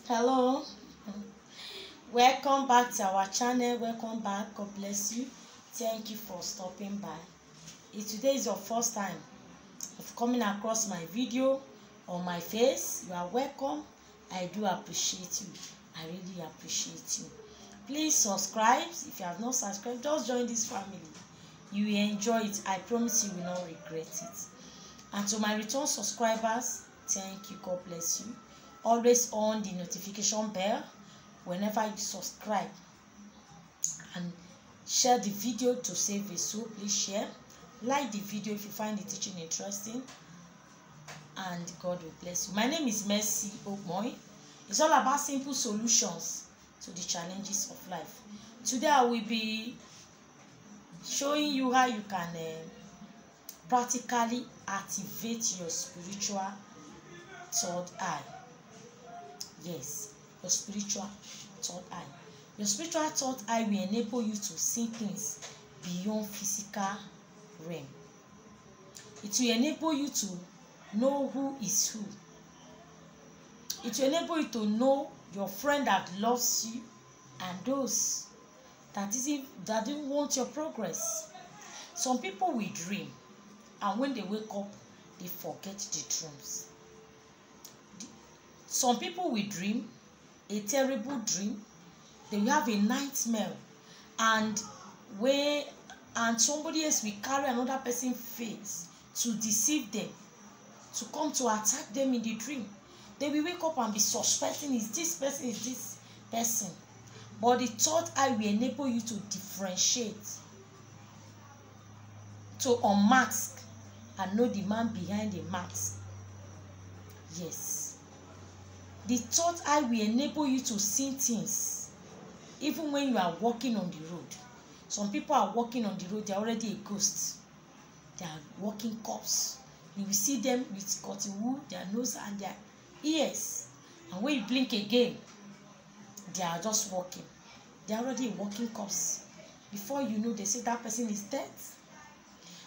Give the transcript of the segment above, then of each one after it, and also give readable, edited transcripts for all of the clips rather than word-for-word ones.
Hello, welcome back to our channel. Welcome back. God bless you. Thank you for stopping by. If today is your first time of coming across my video on my face, you are welcome. I do appreciate you. I really appreciate you. Please subscribe. If you have not subscribed, just join this family. You will enjoy it. I promise you will not regret it. And to my return subscribers, thank you. God bless you. Always on the notification bell whenever you subscribe, and share the video to save a soul. Please share, like the video if you find the teaching interesting, and God will bless you. My name is Mercy Ogmoy. It's all about simple solutions to the challenges of life. Today I will be showing you how you can practically activate your spiritual third eye. Yes, your spiritual third eye. Your spiritual third eye will enable you to see things beyond physical realm. It will enable you to know who is who. It will enable you to know your friend that loves you and those that didn't want your progress. Some people will dream, and when they wake up, they forget the dreams. Some people will dream a terrible dream. They will have a nightmare, and somebody else will carry another person's face to deceive them, to come to attack them in the dream. They will wake up and be suspecting, is this person. But the third eye will enable you to differentiate, to unmask and know the man behind the mask. Yes. The third eye will enable you to see things even when you are walking on the road. Some people are walking on the road, they are already a ghost. They are walking corpse. You will see them with cotton wool, their nose and their ears. And when you blink again, they are just walking. They are already a walking corpse. Before you know, they say that person is dead.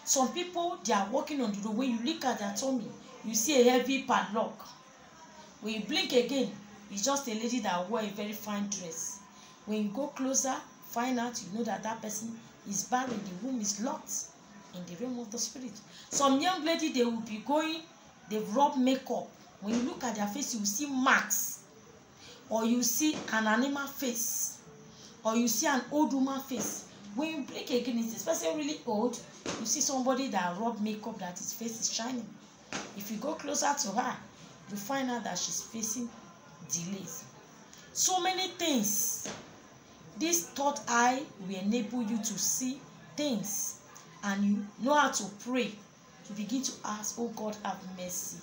Some people, they are walking on the road. When you look at their tummy, you see a heavy padlock. When you blink again, it's just a lady that wore a very fine dress. When you go closer, find out, you know that that person is barren. The womb is locked in the realm of the spirit. Some young lady, they will be going, they rub makeup. When you look at their face, you will see marks. Or you see an animal face. Or you see an old woman face. When you blink again, is this person really old? You see somebody that rub makeup that his face is shining. If you go closer to her, you find out that she's facing delays. So many things. This third eye will enable you to see things, and you know how to pray. You begin to ask, oh God, have mercy.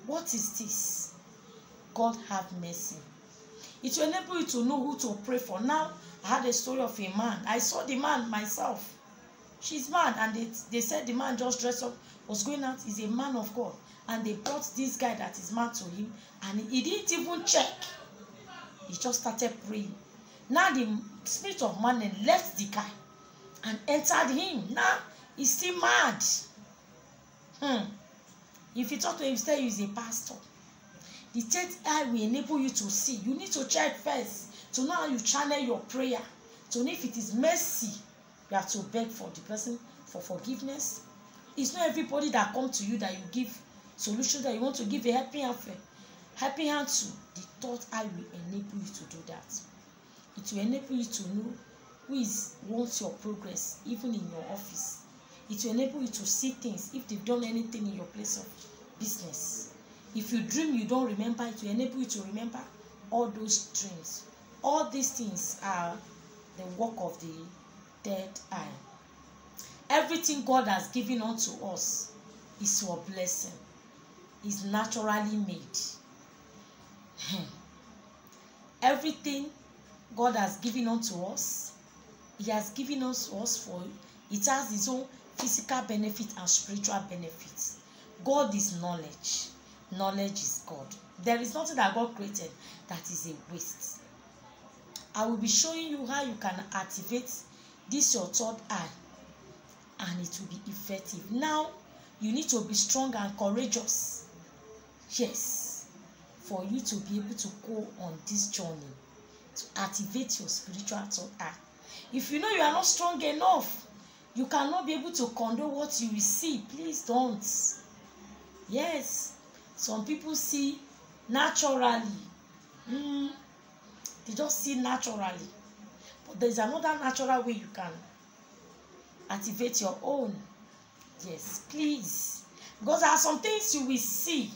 What is this? God, have mercy. It will enable you to know who to pray for. Now, I had a story of a man. I saw the man myself. She's mad, and they said the man just dressed up, was going out. He's a man of God. And they brought this guy that is mad to him, and he didn't even check. He just started praying. Now the spirit of madness left the guy and entered him. Now he's still mad. If you talk to him, say he's a pastor. The third eye will enable you to see. You need to check first to know how you channel your prayer. To know if it is mercy, you have to beg for the person for forgiveness. It's not everybody that comes to you that you give solution, that you want to give a helping hand to. The third eye will enable you to do that. It will enable you to know who wants your progress, even in your office. It will enable you to see things if they've done anything in your place of business. If you dream you don't remember, it will enable you to remember all those dreams. All these things are the work of the third eye. Everything God has given unto us is for blessing. Is naturally made. Everything God has given unto us, He has given us for it has its own physical benefit and spiritual benefits. God is knowledge. Knowledge is God. There is nothing that God created that is a waste. I will be showing you how you can activate this your third eye, and it will be effective. Now, you need to be strong and courageous. Yes. for you to be able to go on this journey to activate your spiritual third eye. If you know you are not strong enough, you cannot be able to condone what you receive, please don't. Yes, some people see naturally. They just see naturally. But there's another natural way you can activate your own. Yes, please. Because there are some things you will see.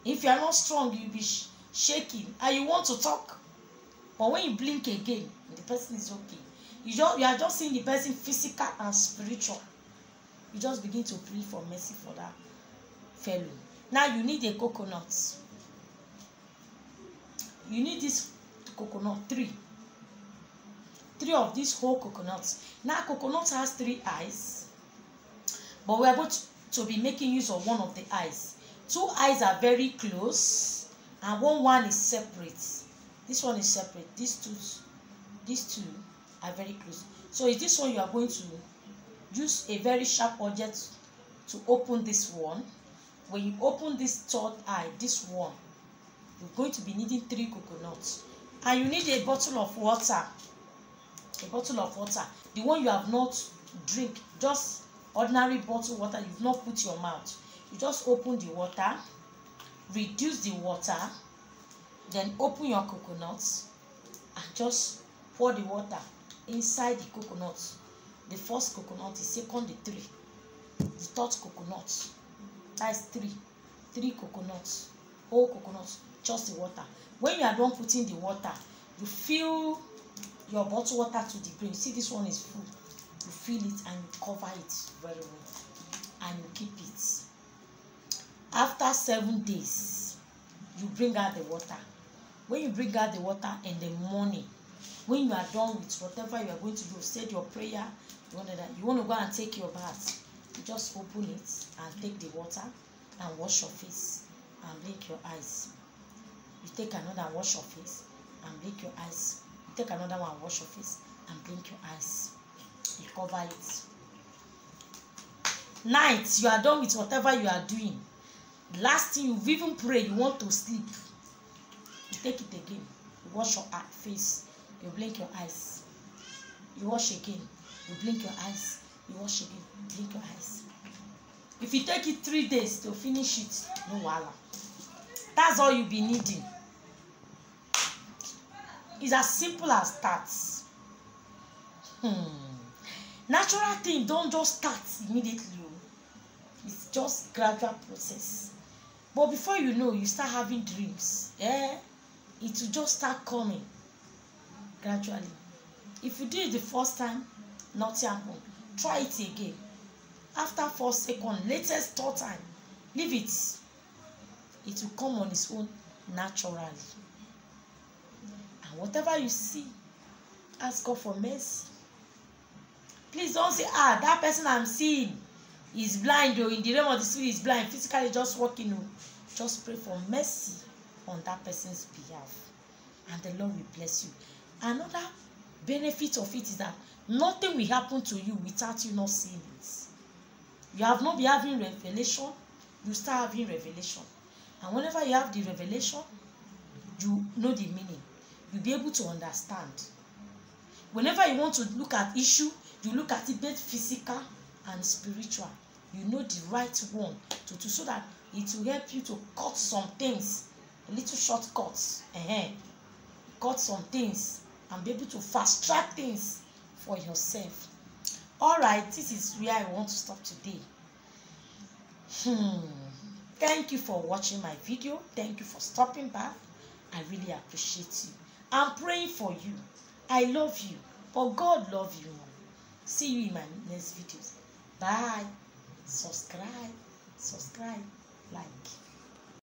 If you are not strong, you'll be shaking and you want to talk. But when you blink again, the person is okay. You are just seeing the person physical and spiritual. You just begin to pray for mercy for that fellow. Now you need a coconut. You need this coconut, three of these whole coconuts. Now coconut has 3 eyes, but we are going to be making use of one of the eyes. 2 eyes are very close and one is separate. This one is separate. These two are very close. So is this one you are going to use a very sharp object to open this one. When you open this third eye, this one, you're going to be needing 3 coconuts. And you need a bottle of water. A bottle of water. The one you have not drink, just ordinary bottle water you've not put your mouth. You just open the water, reduce the water, then open your coconuts and just pour the water inside the coconut. The first coconut, the second, the 3, the third coconut. That is 3 coconuts, whole coconuts, just the water. When you are done putting the water, you fill your bottle water to the brim. You see this one is full. You fill it and you cover it very well and you keep it. After 7 days, you bring out the water. When you bring out the water in the morning, when you are done with whatever you are going to do, said your prayer, you want to go and take your bath, you just open it and take the water and wash your face and blink your eyes. You take another and wash your face and blink your eyes. You take another one and wash your face and blink your eyes. You cover it. Night, you are done with whatever you are doing. Last thing, you've even prayed, you want to sleep. You take it again. You wash your face. You blink your eyes. You wash again. You blink your eyes. You wash again. Blink your eyes. If you take it 3 days to finish it, no wahala. That's all you'll be needing. It's as simple as that. Natural thing don't just start immediately. It's just gradual process. But before you know, you start having dreams. It will just start coming gradually. If you do it the first time, nothing happen. Try it again. After 4 seconds, latest 3rd time, leave it. It will come on its own naturally. And whatever you see, ask God for mercy. Please don't say, that person I'm seeing is blind, or in the realm of the spirit is blind, physically just walking. Just pray for mercy on that person's behalf, and the Lord will bless you. Another benefit of it is that nothing will happen to you without you not seeing it. You have not been having revelation, you start having revelation. And whenever you have the revelation, you know the meaning. You'll be able to understand. Whenever you want to look at issue, you look at it both physical and spiritual. You know the right one to do, so that it will help you to cut some things, a little shortcuts. Cut some things and be able to fast track things for yourself. Alright, this is where I want to stop today. Thank you for watching my video. Thank you for stopping by. I really appreciate you. I'm praying for you. I love you, but God loves you more. See you in my next videos. Bye. Subscribe, like.